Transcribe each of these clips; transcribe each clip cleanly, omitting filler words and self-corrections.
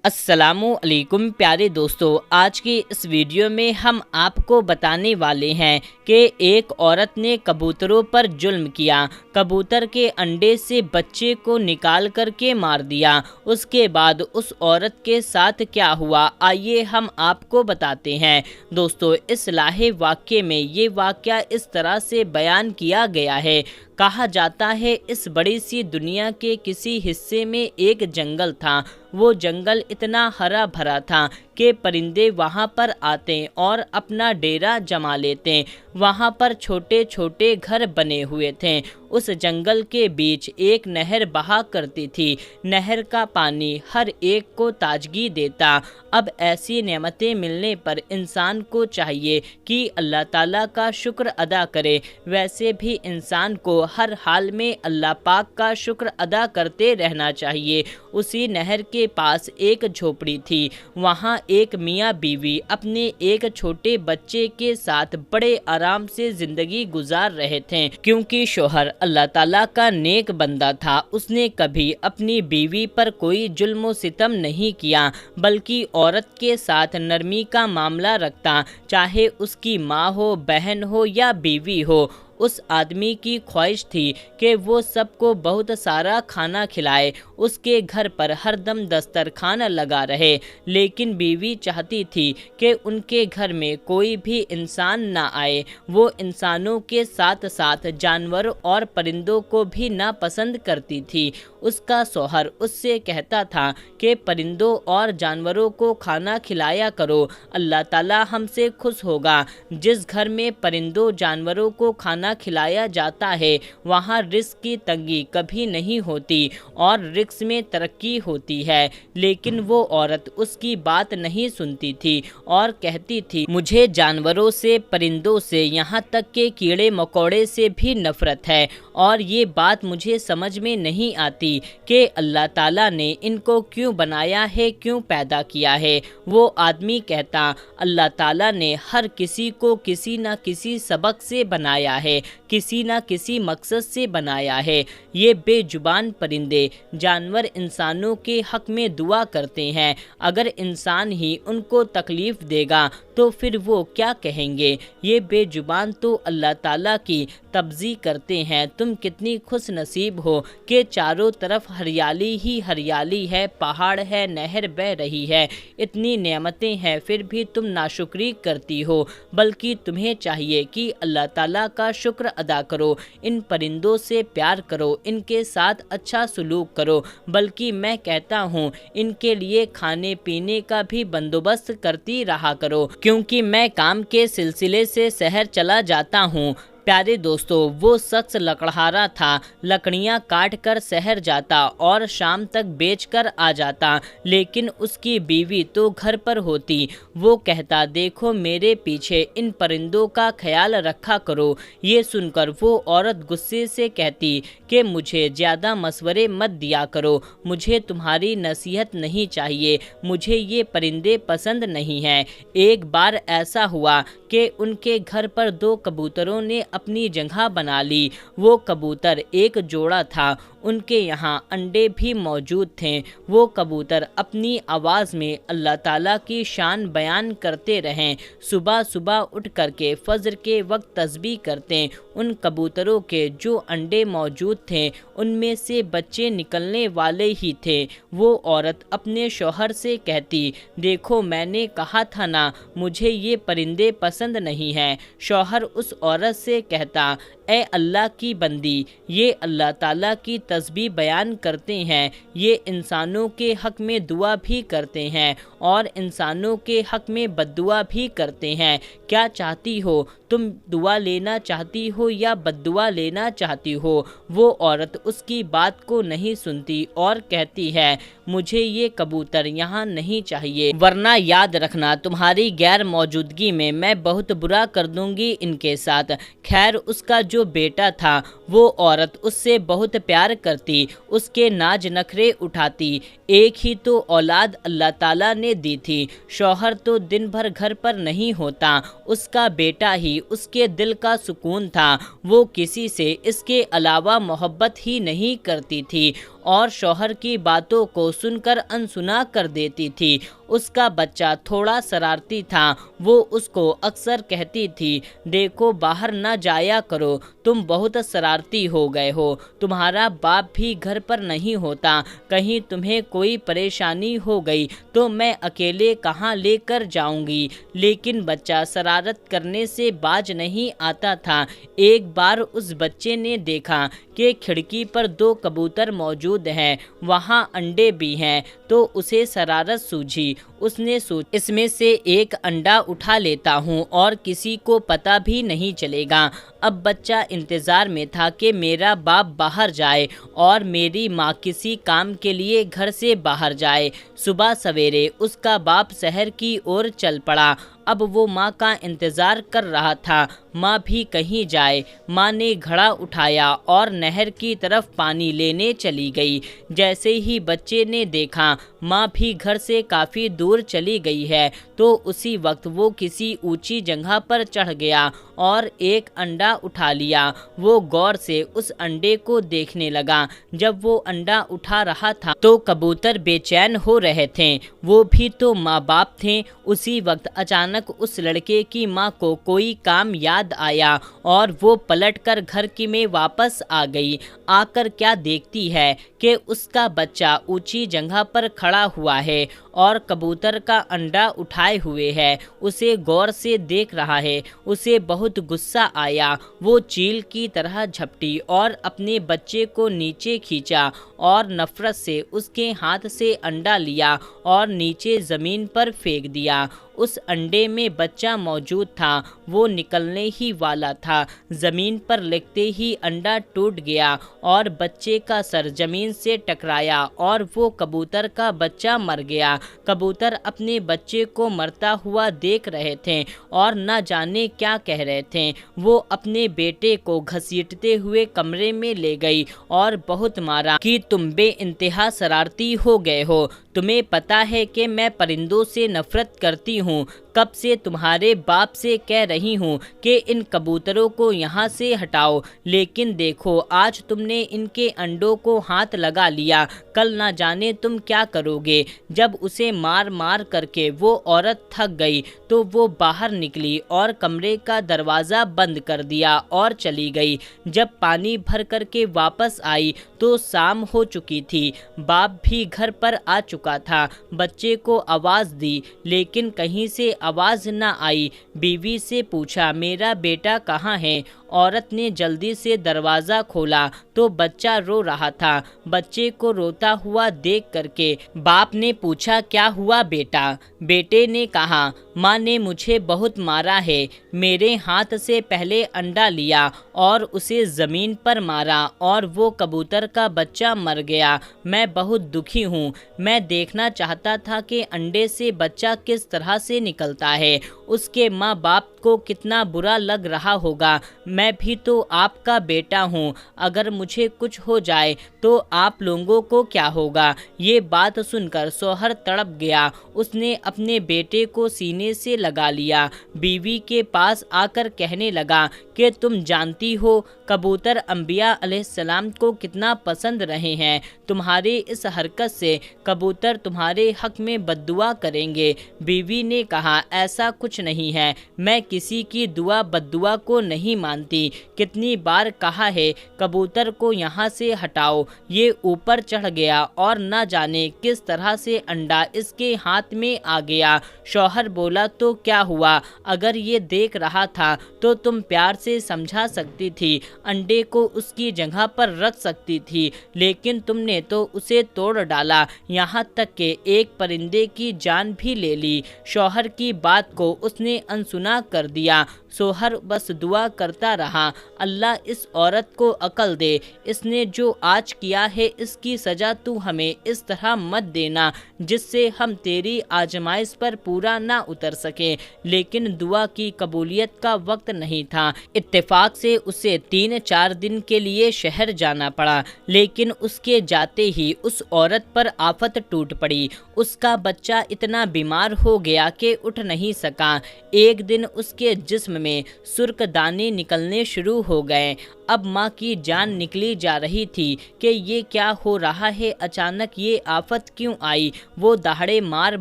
अस्सलामु अलैकुम प्यारे दोस्तों, आज की इस वीडियो में हम आपको बताने वाले हैं कि एक औरत ने कबूतरों पर जुल्म किया। कबूतर के अंडे से बच्चे को निकाल कर के मार दिया। उसके बाद उस औरत के साथ क्या हुआ, आइए हम आपको बताते हैं। दोस्तों, इस लाहे वाक़ये में ये वाक़या इस तरह से बयान किया गया है। कहा जाता है इस बड़ी सी दुनिया के किसी हिस्से में एक जंगल था। वो जंगल इतना हरा भरा था कि परिंदे वहाँ पर आते और अपना डेरा जमा लेते। वहाँ पर छोटे छोटे घर बने हुए थे। उस जंगल के बीच एक नहर बहा करती थी। नहर का पानी हर एक को ताजगी देता। अब ऐसी नेमतें मिलने पर इंसान को चाहिए कि अल्लाह ताला का शुक्र अदा करे। वैसे भी इंसान को हर हाल में अल्लाह पाक का शुक्र अदा करते रहना चाहिए। उसी नहर के पास एक झोपड़ी थी। वहाँ एक मियाँ बीवी अपने एक छोटे बच्चे के साथ बड़े आराम से जिंदगी गुजार रहे थे, क्योंकि शोहर अल्लाह ताला का नेक बंदा था। उसने कभी अपनी बीवी पर कोई जुल्म सितम नहीं किया, बल्कि औरत के साथ नरमी का मामला रखता, चाहे उसकी माँ हो, बहन हो या बीवी हो। उस आदमी की ख्वाहिश थी कि वो सबको बहुत सारा खाना खिलाए, उसके घर पर हरदम दस्तरखान लगा रहे। लेकिन बीवी चाहती थी कि उनके घर में कोई भी इंसान ना आए। वो इंसानों के साथ साथ जानवर और परिंदों को भी नापसंद करती थी। उसका शौहर उससे कहता था कि परिंदों और जानवरों को खाना खिलाया करो, अल्लाह ताला हमसे खुश होगा। जिस घर में परिंदों जानवरों को खाना खिलाया जाता है, वहाँ रिस्क की तंगी कभी नहीं होती और रिस्क में तरक्की होती है। लेकिन वो औरत उसकी बात नहीं सुनती थी और कहती थी, मुझे जानवरों से, परिंदों से, यहाँ तक के कीड़े मकोड़े से भी नफरत है। और ये बात मुझे समझ में नहीं आती कि अल्लाह ताला ने इनको क्यों बनाया है, क्यों पैदा किया है। वो आदमी कहता, अल्लाह ताला ने हर किसी को किसी न किसी सबक से बनाया है, किसी न किसी मकसद से बनाया है। ये बेजुबान परिंदे जानवर इंसानों के हक में दुआ करते हैं। अगर इंसान ही उनको तकलीफ़ देगा तो फिर वो क्या कहेंगे। ये बेजुबान तो अल्लाह ताला की तब्ज़ी करते हैं। तुम कितनी खुश नसीब हो कि चारों तरफ हरियाली ही हरियाली है, पहाड़ है, नहर बह रही है, इतनी नेमतें हैं, फिर भी तुम नाशुक्री करती हो। बल्कि तुम्हें चाहिए कि अल्लाह ताला का शुक्र अदा करो, इन परिंदों से प्यार करो, इनके साथ अच्छा सलूक करो। बल्कि मैं कहता हूँ इनके लिए खाने पीने का भी बंदोबस्त करती रहा करो, क्योंकि मैं काम के सिलसिले से शहर चला जाता हूँ। प्यारे दोस्तों, वो शख्स लकड़हारा था। लकड़ियाँ काट कर शहर जाता और शाम तक बेच कर आ जाता, लेकिन उसकी बीवी तो घर पर होती। वो कहता, देखो मेरे पीछे इन परिंदों का ख्याल रखा करो। ये सुनकर वो औरत गुस्से से कहती कि मुझे ज़्यादा मशवरे मत दिया करो, मुझे तुम्हारी नसीहत नहीं चाहिए, मुझे ये परिंदे पसंद नहीं हैं। एक बार ऐसा हुआ कि उनके घर पर दो कबूतरों ने अपनी जगह बना ली। वो कबूतर एक जोड़ा था, उनके यहाँ अंडे भी मौजूद थे। वो कबूतर अपनी आवाज़ में अल्लाह ताला की शान बयान करते रहें। सुबह सुबह उठ करके फजर के वक्त तस्बीह करते। उन कबूतरों के जो अंडे मौजूद थे उनमें से बच्चे निकलने वाले ही थे। वो औरत अपने शौहर से कहती, देखो मैंने कहा था ना, मुझे ये परिंदे पसंद नहीं हैं। शौहर उस औरत से कहता, ए अल्लाह की बंदी, ये अल्लाह ताला की तस्बीह बयान करते हैं, ये इंसानों के हक में दुआ भी करते हैं और इंसानों के हक में बद्दुआ भी करते हैं। क्या चाहती हो तुम, दुआ लेना चाहती हो या बद्दुआ लेना चाहती हो। वो औरत उसकी बात को नहीं सुनती और कहती है, मुझे ये कबूतर यहाँ नहीं चाहिए, वरना याद रखना तुम्हारी गैर मौजूदगी में मैं बहुत बुरा कर दूंगी इनके साथ। खैर, उसका जो बेटा था वो औरत उससे बहुत प्यार करती, उसके नाज नखरे उठाती। एक ही तो औलाद अल्लाह ताला ने दी थी। शौहर तो दिन भर घर पर नहीं होता, उसका बेटा ही اس کے دل کا سکون تھا، وہ کسی سے اس کے علاوہ محبت ہی نہیں کرتی تھی اور شوہر کی باتوں کو سن کر انسنا کر دیتی تھی۔ اس کا بچہ تھوڑا شرارتی تھا، وہ اس کو اکثر کہتی تھی، دیکھو باہر نہ جایا کرو، تم بہت شرارتی ہو گئے ہو، تمہارا باپ بھی گھر پر نہیں ہوتا، کہیں تمہیں کوئی پریشانی ہو گئی تو میں اکیلے کہاں لے کر جاؤں گی۔ لیکن بچہ شرارت کرنے سے باز نہیں آتا تھا۔ ایک بار اس بچے نے دیکھا کہ کھڑکی پر 2 کبوتر موجود ہیں، وہاں انڈے بھی ہیں، تو اسے شرارت سوجھی۔ اس نے سوچا اس میں سے ایک انڈا اٹھا لیتا ہوں اور کسی کو پتہ بھی نہیں چلے گا۔ اب بچہ انتظار میں تھا کہ میرا باپ باہر جائے اور میری ماں کسی کام کے لیے گھر سے باہر جائے۔ صبح سویرے اس کا باپ شہر کی اور چل پڑا۔ اب وہ ماں کا انتظار کر رہا تھا، ماں بھی کہیں جائے۔ ماں نے گھڑا اٹھایا اور نہر کی طرف پانی لینے چلی گئی۔ جیسے ہی بچے نے دیکھا ماں بھی گھر سے کافی دور چلی گئی ہے تو اسی وقت وہ کسی اونچی جگہ پر چڑھ گیا اور ایک انڈا اٹھا لیا۔ وہ غور سے اس انڈے کو دیکھنے لگا۔ جب وہ انڈا اٹھا رہا تھا تو کبوتر بے چین ہو رہے تھے، وہ بھی تو ماں باپ تھے۔ اسی وقت اچانک اس لڑکے کی ماں کو کوئی کام یاد آیا اور وہ پلٹ کر گھر کی میں واپس آ گئی۔ آ کر کیا دیکھتی ہے کہ اس کا بچہ اونچی جگہ پر کھڑا ہوا ہے اور کبوتر کا انڈا اٹھائے ہوئے ہے، اسے غور سے دیکھ رہا ہے۔ اسے بہت غصہ آیا، وہ چیل کی طرح جھپٹی اور اپنے بچے کو نیچے کھینچا اور نفرت سے اس کے ہاتھ سے انڈا لیا اور نیچے زمین پر پھینک دیا۔ اس انڈے میں بچہ موجود تھا، وہ نکلنے ہی والا تھا۔ زمین پر لگتے ہی انڈا ٹوٹ گیا اور بچے کا سر زمین سے ٹکرایا اور وہ کبوتر کا بچہ مر گیا۔ کبوتر اپنے بچے کو مرتا ہوا دیکھ رہے تھے اور نہ جانے کیا کہہ رہے تھے۔ وہ اپنے بیٹے کو گھسیٹتے ہوئے کمرے میں لے گئی اور بہت مارا کہ تم بے انتہا شرارتی ہو گئے ہو، تمہیں پتہ ہے کہ میں پرندوں سے نفرت کرتی ہوں، کب سے تمہارے باپ سے کہہ رہی ہوں کہ ان کبوتروں کو یہاں سے ہٹاؤ، لیکن دیکھو آج تم نے ان کے انڈوں کو ہاتھ لگا لیا، کل نہ جانے تم کیا کرو گے۔ جب اسے مار مار کر کے وہ عورت تھک گئی تو وہ باہر نکلی اور کمرے کا دروازہ بند کر دیا اور چلی گئی۔ جب پانی بھر کر کے واپس آئی تو شام ہو چکی تھی، باپ بھی گھر پر آ چکا تھا۔ بچے کو آواز دی لیکن کہیں سے آواز نہ آئی۔ بیوی سے پوچھا میرا بیٹا کہاں ہے؟ عورت نے جلدی سے دروازہ کھولا تو بچہ رو رہا تھا۔ بچے کو روتا ہوا دیکھ کر کے باپ نے پوچھا کیا ہوا بیٹا؟ بیٹے نے کہا ماں نے مجھے بہت مارا ہے، میرے ہاتھ سے پہلے انڈا لیا اور اسے زمین پر مارا اور وہ کبوتر کا بچہ مر گیا، میں بہت دکھی ہوں۔ میں دیکھنا چاہتا تھا کہ انڈے سے بچہ کس طرح سے نکلتا ہے، اس کے ماں باپ کو کتنا برا لگ رہا ہوگا۔ میں بھی تو آپ کا بیٹا ہوں، اگر مجھے کچھ ہو جائے تو آپ لوگوں کو کیا ہوگا؟ یہ بات سن کر شوہر تڑپ گیا، اس نے اپنے بیٹے کو سینے سے لگا لیا۔ بیوی کے پاس آ کر کہنے لگا کہ تم جانتی ہو کبوتر انبیاء علیہ السلام کو کتنا پسند رہے ہیں، تمہاری اس حرکت سے کبوتر تمہارے حق میں بد دعا کریں گے۔ بیوی نے کہا ایسا کچھ نہیں ہے، میں کسی کی دعا بد دعا کو نہیں مانتی، کتنی بار کہا ہے کبوتر کو یہاں سے ہٹاؤ، یہ اوپر چڑھ گیا اور نہ جانے کس طرح سے انڈا اس کے ہاتھ میں آ گیا۔ شوہر بولا تو کیا ہوا، اگر یہ دیکھ رہا تھا تو تم پیار سے سمجھا سکتی تھی، انڈے کو اس کی جگہ پر رکھ سکتی تھی، لیکن تم نے تو اسے توڑ ڈالا، یہاں تک کہ ایک پرندے کی جان بھی لے لی۔ شوہر کی بات کو اس نے انسنا کر دیا۔ شوہر بس دعا کرتا رہا اللہ اس عورت کو عقل دے، اس نے جو آج کیا ہے اس کی سزا تو ہمیں اس طرح مت دینا جس سے ہم تیری آزمائش پر پورا نہ اتر سکیں۔ لیکن دعا کی قبولیت کا وقت نہیں تھا، اتفاق سے اسے 3-4 دن کے لیے شہر جانا پڑا، لیکن اس کے جاتے ہی اس عورت پر آفت ٹوٹ پڑی۔ اس کا بچہ اتنا بیمار ہو گیا کہ اٹھ نہیں سکا۔ ایک دن اس کے جسم में सुर्ख दाने निकलने शुरू हो गए। अब माँ की जान निकली जा रही थी कि ये क्या हो रहा है, अचानक ये आफत क्यों आई। वो दहाड़े मार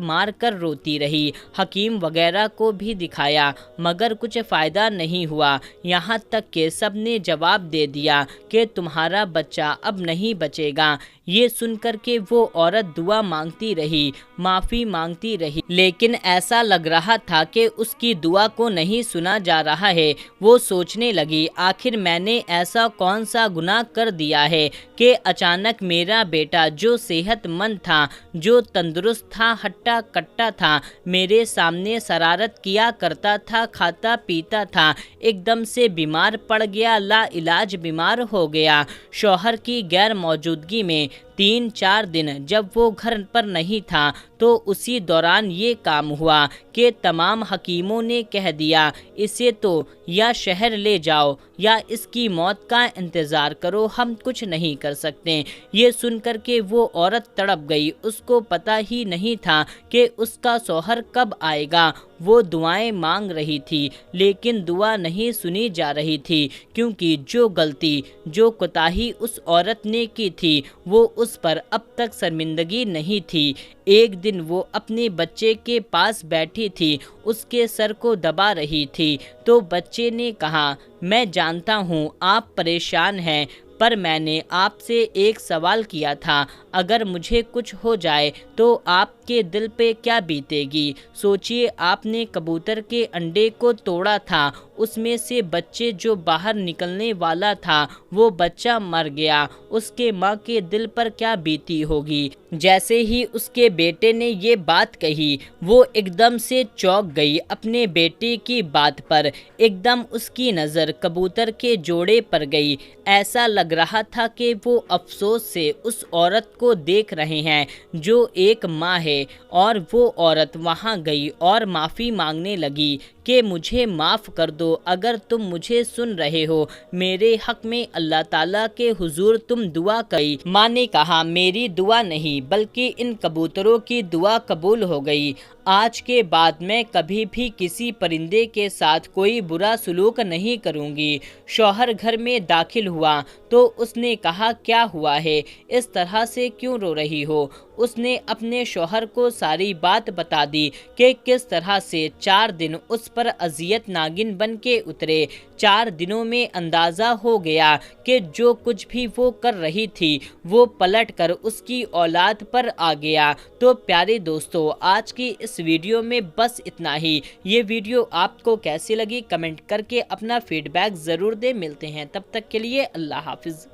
मार कर रोती रही, हकीम वगैरह को भी दिखाया मगर कुछ फ़ायदा नहीं हुआ। यहाँ तक कि सब ने जवाब दे दिया कि तुम्हारा बच्चा अब नहीं बचेगा। ये सुनकर के वो औरत दुआ मांगती रही, माफ़ी मांगती रही, लेकिन ऐसा लग रहा था कि उसकी दुआ को नहीं सुना जा रहा है। वो सोचने लगी, आखिर मैंने ऐसा कौन सा गुनाह कर दिया है कि अचानक मेरा बेटा जो सेहतमंद था, जो तंदुरुस्त था, हट्टा कट्टा था, मेरे सामने शरारत किया करता था, खाता पीता था, एकदम से बीमार पड़ गया, ला इलाज बीमार हो गया। शौहर की गैर मौजूदगी में 3-4 दिन जब वो घर पर नहीं था तो उसी दौरान ये काम हुआ कि तमाम हकीमों ने कह दिया इसे तो या शहर ले जाओ या इसकी मौत का इंतज़ार करो, हम कुछ नहीं कर सकते। ये सुनकर के वो औरत तड़प गई, उसको पता ही नहीं था कि उसका शौहर कब आएगा। वो दुआएं मांग रही थी लेकिन दुआ नहीं सुनी जा रही थी, क्योंकि जो गलती, जो कोताही उस औरत ने की थी वो उस पर अब तक शर्मिंदगी नहीं थी। एक दिन वो अपने बच्चे के पास बैठी थी, उसके सर को दबा रही थी तो बच्चे ने कहा, मैं जानता हूँ आप परेशान हैं, पर मैंने आपसे एक सवाल किया था, अगर मुझे कुछ हो जाए तो आपके दिल पे क्या बीतेगी। सोचिए, आपने कबूतर के अंडे को तोड़ा था, उसमें से बच्चे जो बाहर निकलने वाला था वो बच्चा मर गया, उसके माँ के दिल पर क्या बीती होगी। जैसे ही उसके बेटे ने ये बात कही वो एकदम से चौंक गई अपने बेटे की बात पर, एकदम उसकी नज़र कबूतर के जोड़े पर गई। ऐसा लग रहा था कि वो अफसोस से उस औरत को देख रहे हैं जो एक माँ है। और वो औरत वहाँ गई और माफ़ी मांगने लगी कि मुझे माफ़ कर दो, अगर तुम मुझे सुन रहे हो, मेरे हक़ में अल्लाह ताला के हुजूर तुम दुआ करी। माँ ने कहा, मेरी दुआ नहीं बल्कि इन कबूतरों की दुआ कबूल हो गई। आज के बाद मैं कभी भी किसी परिंदे के साथ कोई बुरा सलूक नहीं करूँगी। शौहर घर में दाखिल हुआ तो उसने कहा, क्या हुआ है, इस तरह से क्यों रो रही हो। उसने अपने शौहर को सारी बात बता दी कि किस तरह से 4 दिन उस पर अजियत नागिन बन के उतरे। 4 दिनों में अंदाज़ा हो गया कि जो कुछ भी वो कर रही थी वो पलट कर उसकी औलाद पर आ गया। तो प्यारे दोस्तों, आज की इस वीडियो में बस इतना ही। ये वीडियो आपको कैसी लगी कमेंट करके अपना फीडबैक ज़रूर दें। मिलते हैं, तब तक के लिए अल्लाह हाफिज़।